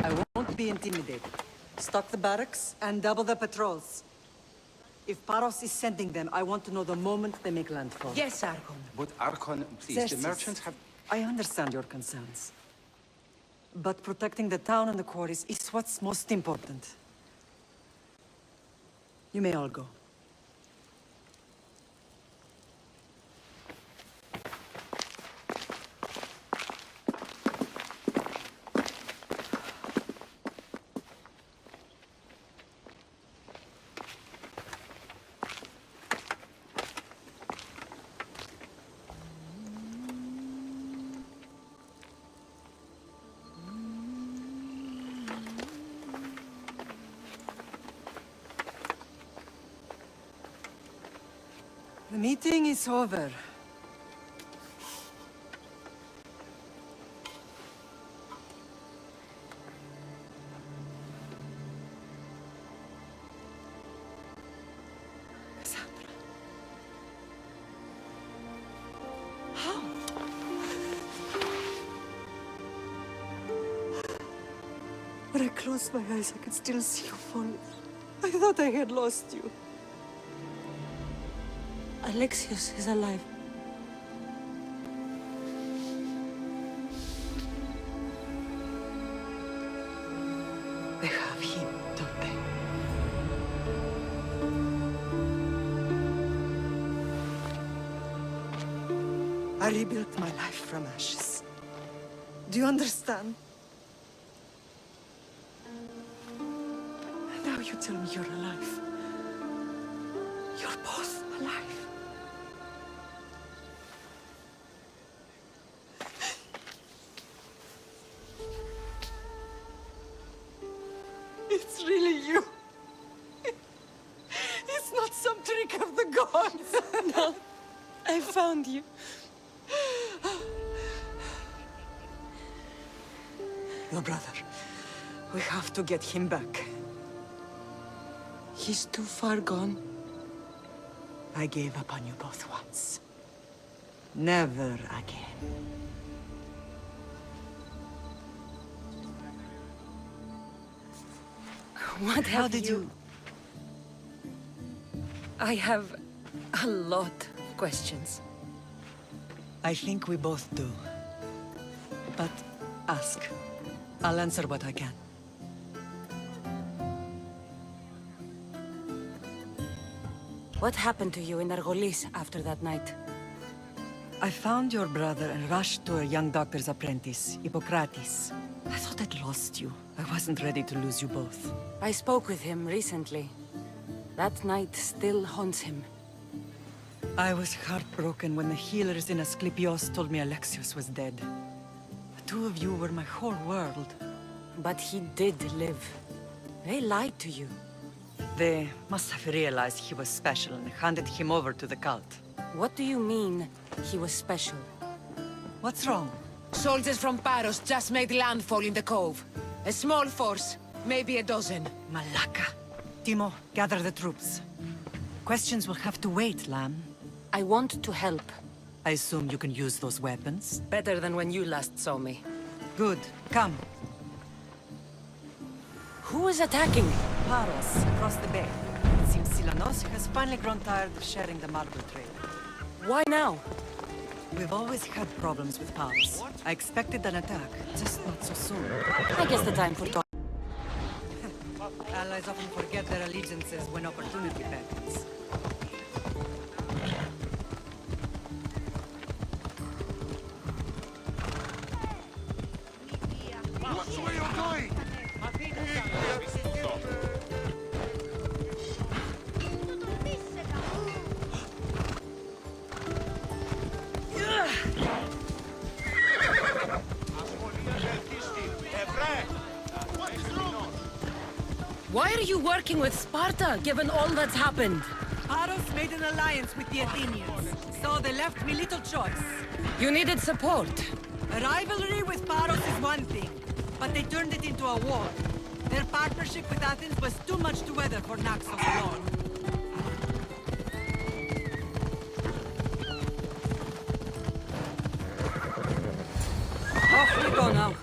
I won't be intimidated. Stock the barracks and double the patrols. If Paros is sending them, I want to know the moment they make landfall. Yes, Archon. But Archon, please, Xerxes, the merchants have... I understand your concerns. But protecting the town and the quarries is what's most important. You may all go. The meeting is over. Kassandra. How? When I closed my eyes, I could still see you falling. I thought I had lost you. Alexios is alive. They have him, don't they? I rebuilt my life from ashes. Do you understand? Now you tell me you're alive. You're both alive. It's really you. It's not some trick of the gods. No, I found you. Your brother. We have to get him back. He's too far gone. I gave up on you both once. Never again. What How have did you... I have a lot of questions. I think we both do. But ask. I'll answer what I can. What happened to you in Argolis after that night? I found your brother and rushed to a young doctor's apprentice, Hippocrates. I thought I'd lost you. I wasn't ready to lose you both. I spoke with him recently. That night still haunts him. I was heartbroken when the healers in Asclepios told me Alexios was dead. The two of you were my whole world. But he did live. They lied to you. They must have realized he was special and handed him over to the cult. What do you mean, he was special? What's wrong? Soldiers from Paros just made landfall in the cove. A small force, maybe a dozen. Malaka. Timo, gather the troops. Questions will have to wait, Lamb. I want to help. I assume you can use those weapons? Better than when you last saw me. Good. Come. Who is attacking? Paros, across the bay. It seems Silanos has finally grown tired of sharing the marble trade. Why now? We've always had problems with Paros. I expected an attack, just not so soon. I guess the time for talk. Allies often forget their allegiances when opportunity beckons. Watch where you're going! Why are you working with Sparta, given all that's happened? Paros made an alliance with the Athenians, so they left me little choice. You needed support. A rivalry with Paros is one thing, but they turned it into a war. Their partnership with Athens was too much to weather for Naxos alone. Off we go now.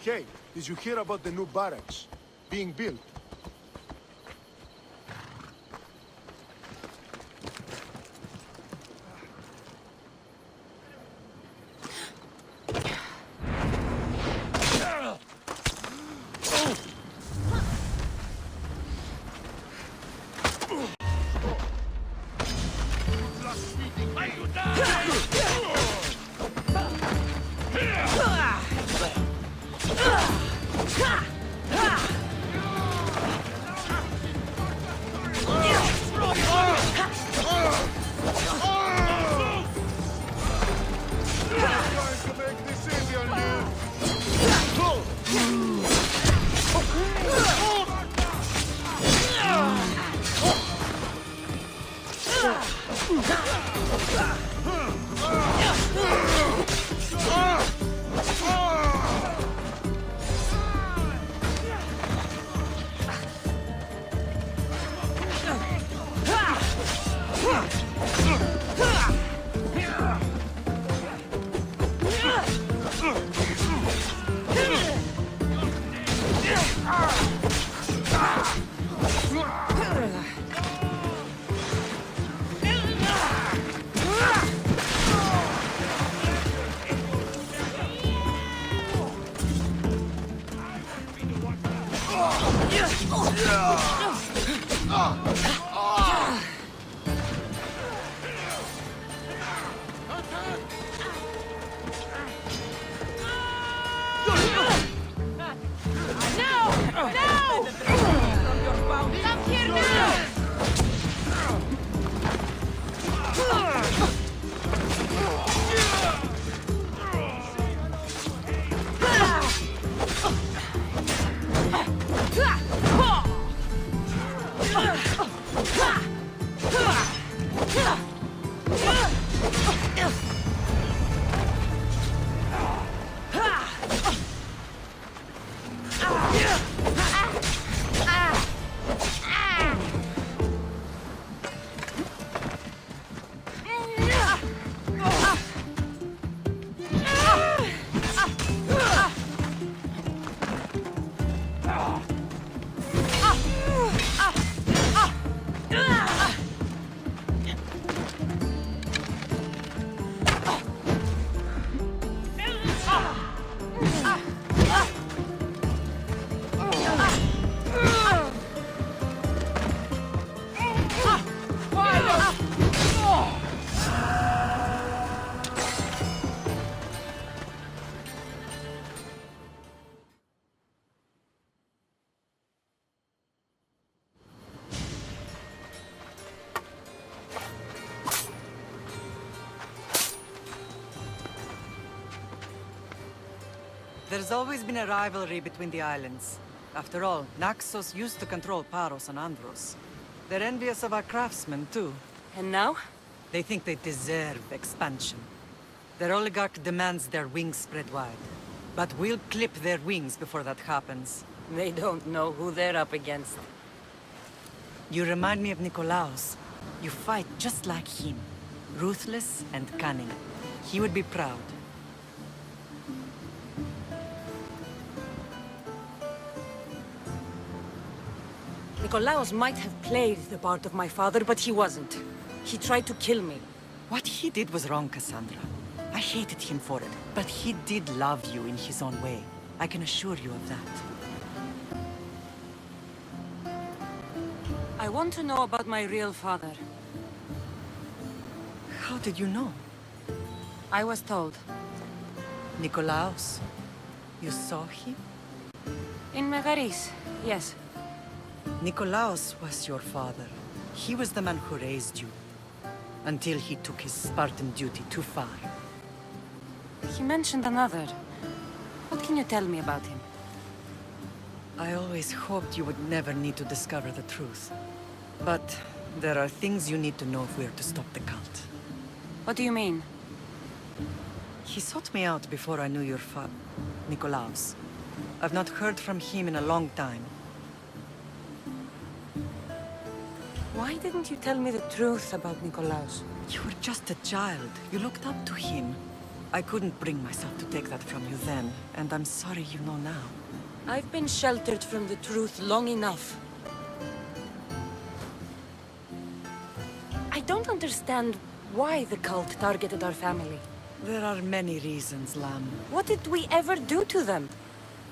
Kate, did you hear about the new barracks being built? There's always been a rivalry between the islands. After all, Naxos used to control Paros and Andros. They're envious of our craftsmen, too. And now? They think they deserve expansion. Their oligarch demands their wings spread wide. But we'll clip their wings before that happens. They don't know who they're up against. You remind me of Nikolaos. You fight just like him. Ruthless and cunning. He would be proud. Nikolaos might have played the part of my father, but he wasn't. He tried to kill me. What he did was wrong, Kassandra. I hated him for it, but he did love you in his own way. I can assure you of that. I want to know about my real father. How did you know? I was told. Nikolaos? You saw him? In Megaris, yes. Nikolaos was your father. He was the man who raised you. Until he took his Spartan duty too far. He mentioned another. What can you tell me about him? I always hoped you would never need to discover the truth. But there are things you need to know if we are to stop the cult. What do you mean? He sought me out before I knew your father, Nikolaos. I've not heard from him in a long time. Why didn't you tell me the truth about Nikolaos? You were just a child. You looked up to him. I couldn't bring myself to take that from you then, and I'm sorry you know now. I've been sheltered from the truth long enough. I don't understand why the cult targeted our family. There are many reasons, Lamb. What did we ever do to them?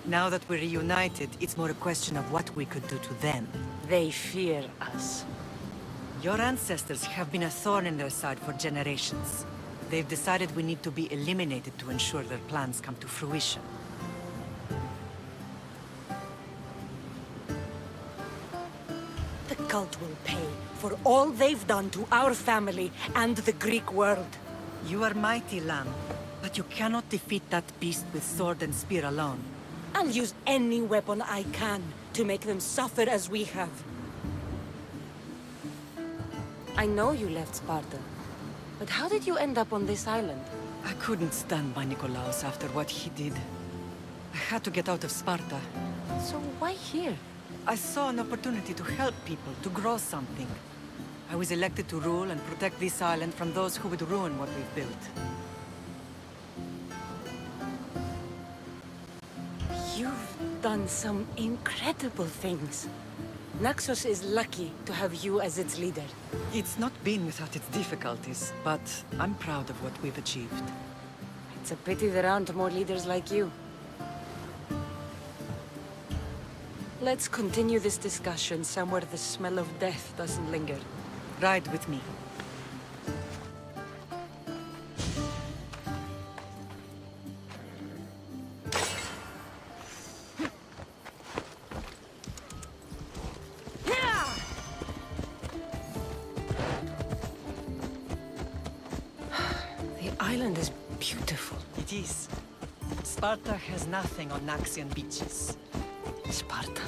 Now that we're reunited, it's more a question of what we could do to them. They fear us. Your ancestors have been a thorn in their side for generations. They've decided we need to be eliminated to ensure their plans come to fruition. The cult will pay for all they've done to our family and the Greek world. You are mighty, Lamb, but you cannot defeat that beast with sword and spear alone. I'll use any weapon I can to make them suffer as we have. I know you left Sparta, but how did you end up on this island? I couldn't stand by Nikolaos after what he did. I had to get out of Sparta. So why here? I saw an opportunity to help people, to grow something. I was elected to rule and protect this island from those who would ruin what we've built. You've done some incredible things. Naxos is lucky to have you as its leader. It's not been without its difficulties, but I'm proud of what we've achieved. It's a pity there aren't more leaders like you. Let's continue this discussion somewhere the smell of death doesn't linger. Ride with me. The island is beautiful. It is. Sparta has nothing on Naxian beaches. Sparta.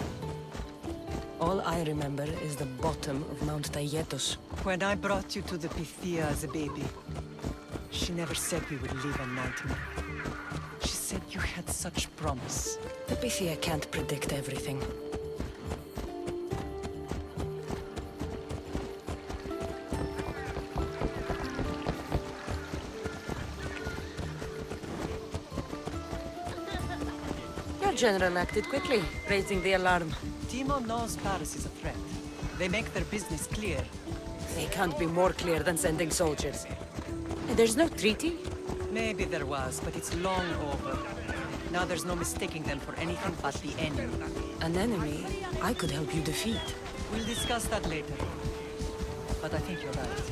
All I remember is the bottom of Mount Taygetos. When I brought you to the Pythia as a baby, she never said we would live a nightmare. She said you had such promise. The Pythia can't predict everything. Your general acted quickly, raising the alarm. Timo knows Paris is a threat. They make their business clear. They can't be more clear than sending soldiers. There's no treaty? Maybe there was, but it's long over. Now there's no mistaking them for anything but the enemy. An enemy I could help you defeat. We'll discuss that later. But I think you're right.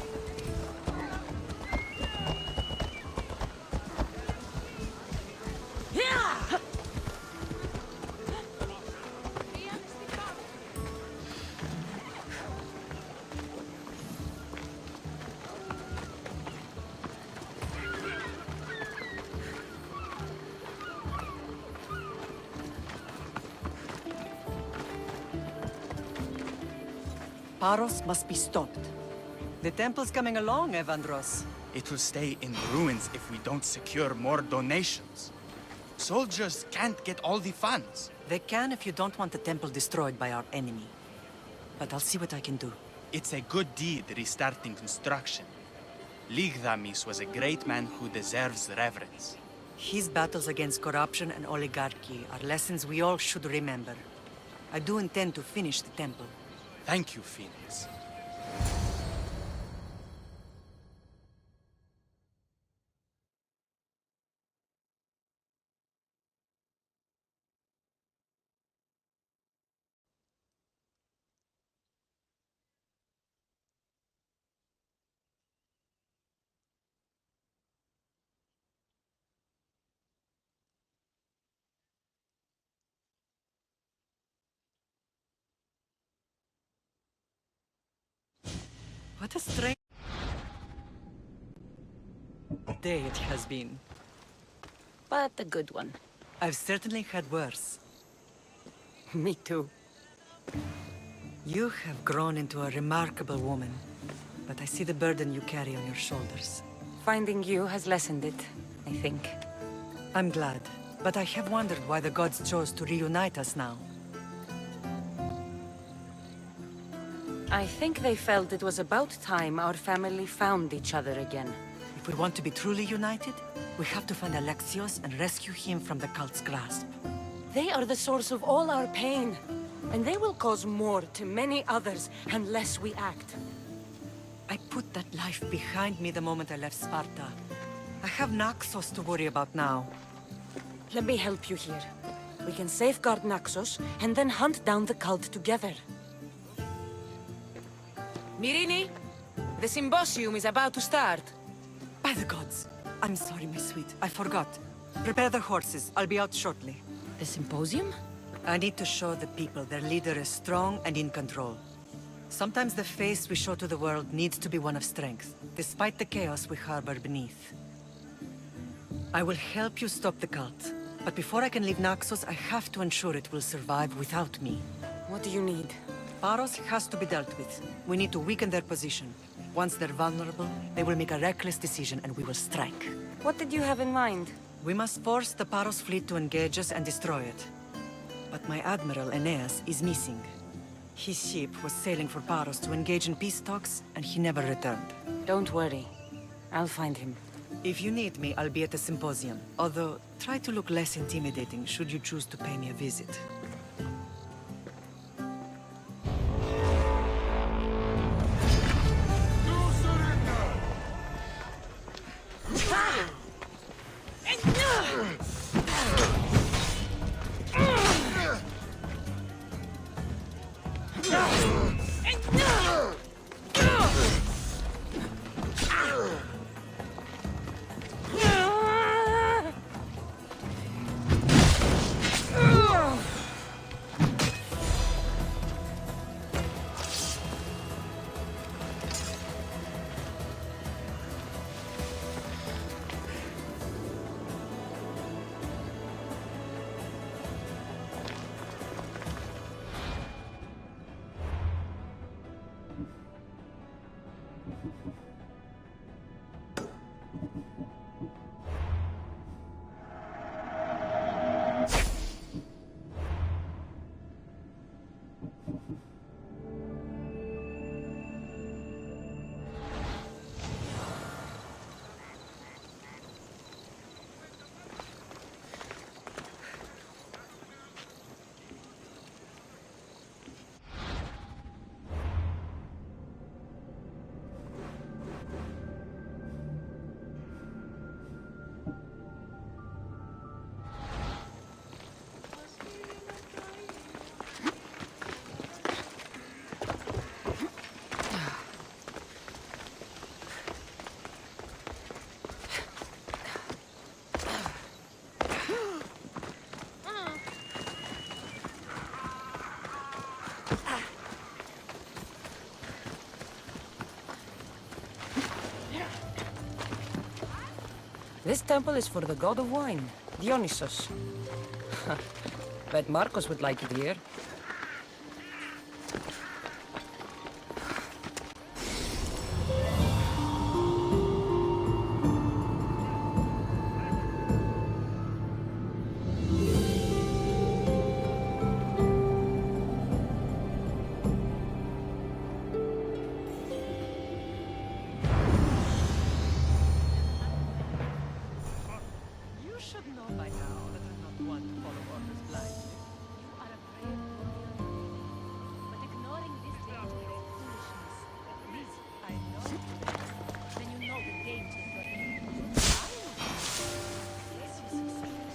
Paros must be stopped. The temple's coming along, Evandros. It will stay in ruins if we don't secure more donations. Soldiers can't get all the funds. They can if you don't want the temple destroyed by our enemy. But I'll see what I can do. It's a good deed restarting construction. Ligdamis was a great man who deserves reverence. His battles against corruption and oligarchy are lessons we all should remember. I do intend to finish the temple. Thank you, Phoenix. What a strange day it has been. But a good one. I've certainly had worse. Me too. You have grown into a remarkable woman, but I see the burden you carry on your shoulders. Finding you has lessened it, I think. I'm glad, but I have wondered why the gods chose to reunite us now. I think they felt it was about time our family found each other again. If we want to be truly united, we have to find Alexios and rescue him from the cult's grasp. They are the source of all our pain, and they will cause more to many others unless we act. I put that life behind me the moment I left Sparta. I have Naxos to worry about now. Let me help you here. We can safeguard Naxos, and then hunt down the cult together. Myrrine, the symposium is about to start. By the gods! I'm sorry, my sweet. I forgot. Prepare the horses. I'll be out shortly. The symposium? I need to show the people their leader is strong and in control. Sometimes the face we show to the world needs to be one of strength, despite the chaos we harbor beneath. I will help you stop the cult, but before I can leave Naxos, I have to ensure it will survive without me. What do you need? Paros has to be dealt with. We need to weaken their position. Once they're vulnerable, they will make a reckless decision and we will strike. What did you have in mind? We must force the Paros fleet to engage us and destroy it. But my admiral, Aeneas, is missing. His ship was sailing for Paros to engage in peace talks, and he never returned. Don't worry. I'll find him. If you need me, I'll be at the symposium. Although, try to look less intimidating should you choose to pay me a visit. This temple is for the god of wine, Dionysos. Bet Marcos would like it here. You should know by now that I'm not one to follow orders blindly. You are a brave warrior. But ignoring this danger is foolishness. Please, I know. then you know the danger you're in. Yes, you see something.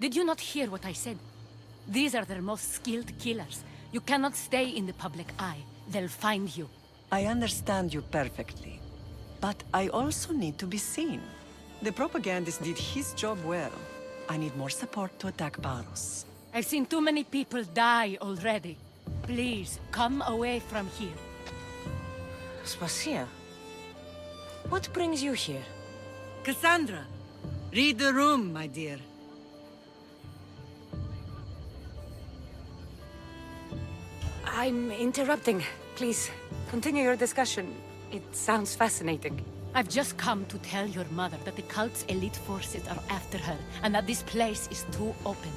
Did you not hear what I said? These are their most skilled killers. You cannot stay in the public eye. They'll find you. I understand you perfectly. But I also need to be seen. The propagandist did his job well. I need more support to attack Paros. I've seen too many people die already. Please, come away from here. Spasia, what brings you here? Kassandra! Read the room, my dear. I'm interrupting. Please, continue your discussion. It sounds fascinating. I've just come to tell your mother that the cult's elite forces are after her, and that this place is too open.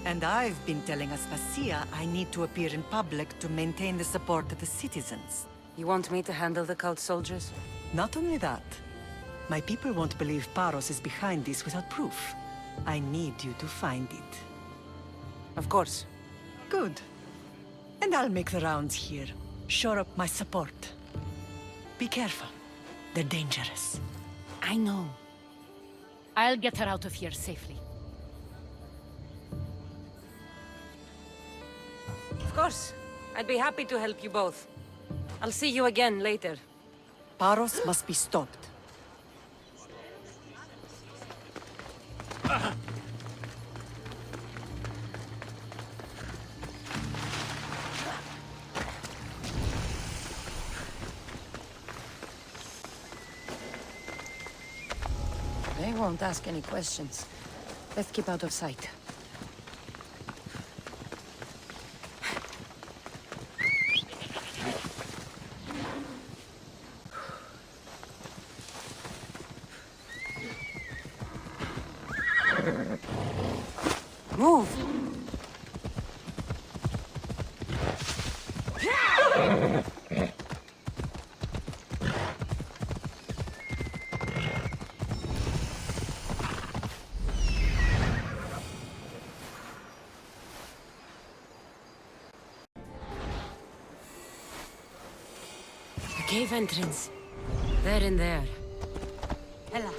And I've been telling Aspasia I need to appear in public to maintain the support of the citizens. You want me to handle the cult soldiers? Not only that, my people won't believe Paros is behind this without proof. I need you to find it. Of course. Good. And I'll make the rounds here. Shore up my support. Be careful. They're dangerous. I know. I'll get her out of here safely. Of course. I'd be happy to help you both. I'll see you again later. Paros must be stopped. They won't ask any questions. Let's keep out of sight. Move! The cave entrance. They're in there. Hela.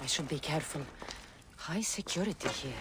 I should be careful. High security here.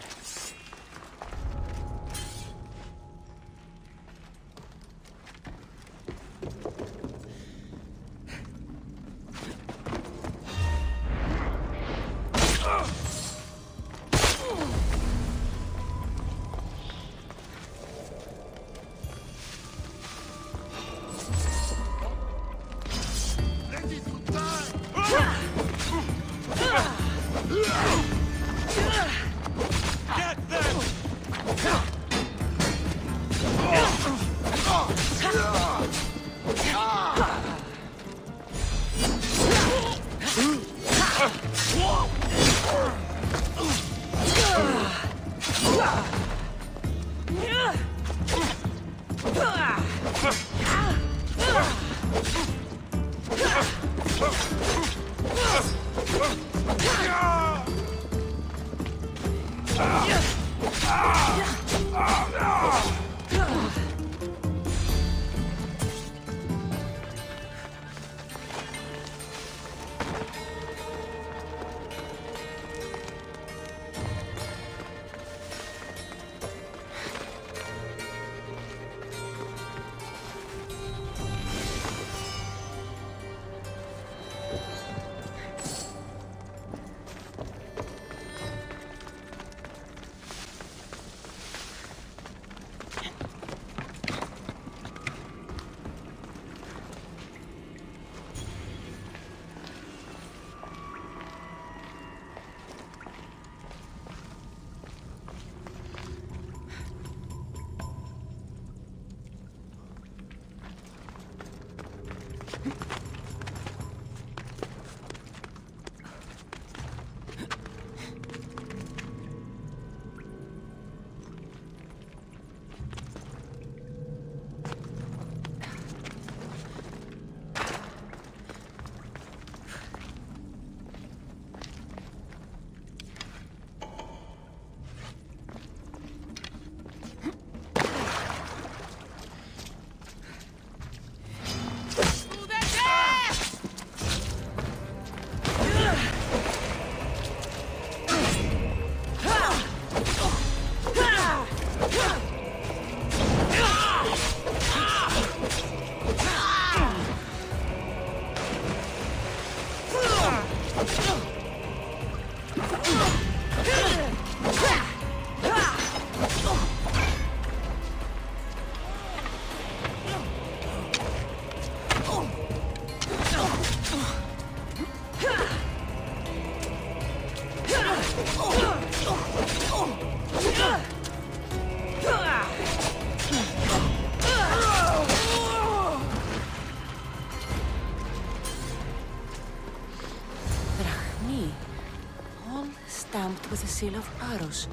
seal of Paros.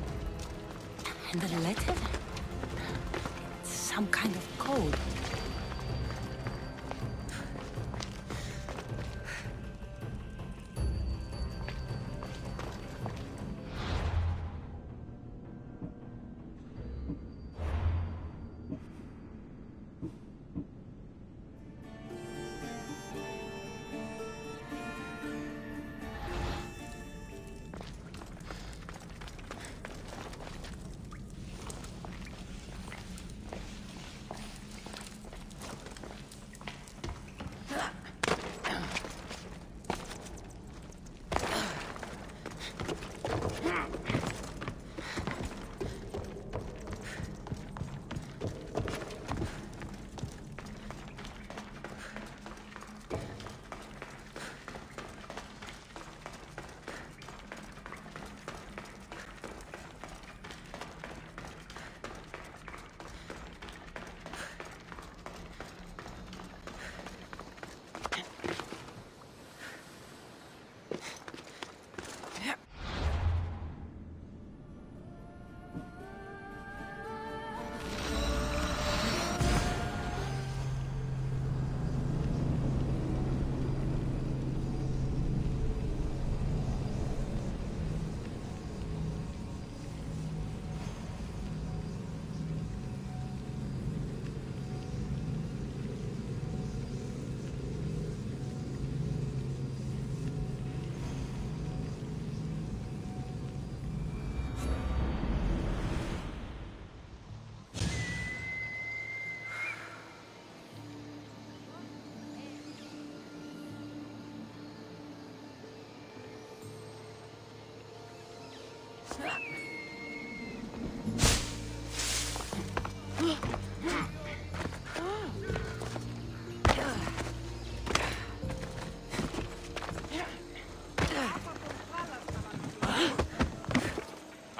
And the letter? It's some kind of code.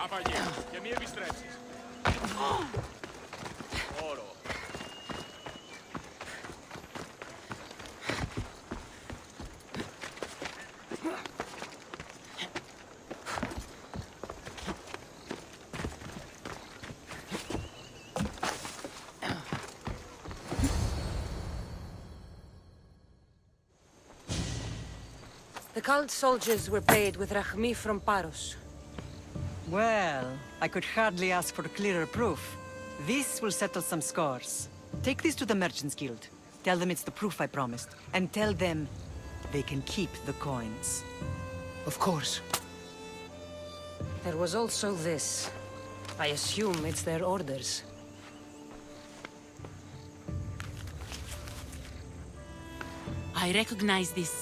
Απαγγέλ, και μη επιστρέψεις. Όρο. The cult soldiers were paid with Rachmi from Paros. Well, I could hardly ask for clearer proof. This will settle some scores. Take this to the Merchants Guild. Tell them it's the proof I promised. And tell them they can keep the coins. Of course. There was also this. I assume it's their orders. I recognize this.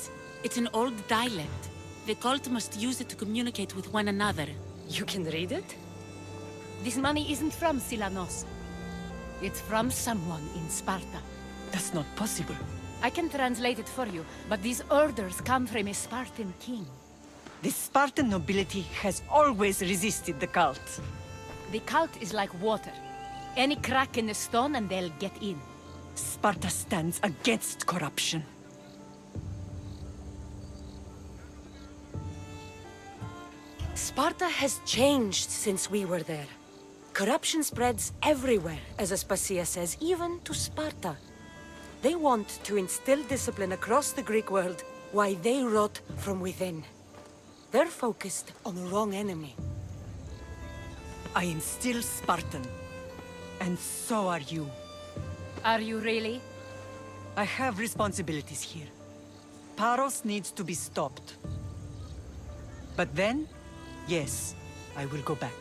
It's an old dialect. The cult must use it to communicate with one another. You can read it? This money isn't from Silanos. It's from someone in Sparta. That's not possible. I can translate it for you, but these orders come from a Spartan king. The Spartan nobility has always resisted the cult. The cult is like water. Any crack in the stone and they'll get in. Sparta stands against corruption. Sparta has changed since we were there. Corruption spreads everywhere, as Aspasia says, even to Sparta. They want to instill discipline across the Greek world, while they rot from within. They're focused on the wrong enemy. I am still Spartan. And so are you. Are you really? I have responsibilities here. Paros needs to be stopped. But then, yes, I will go back.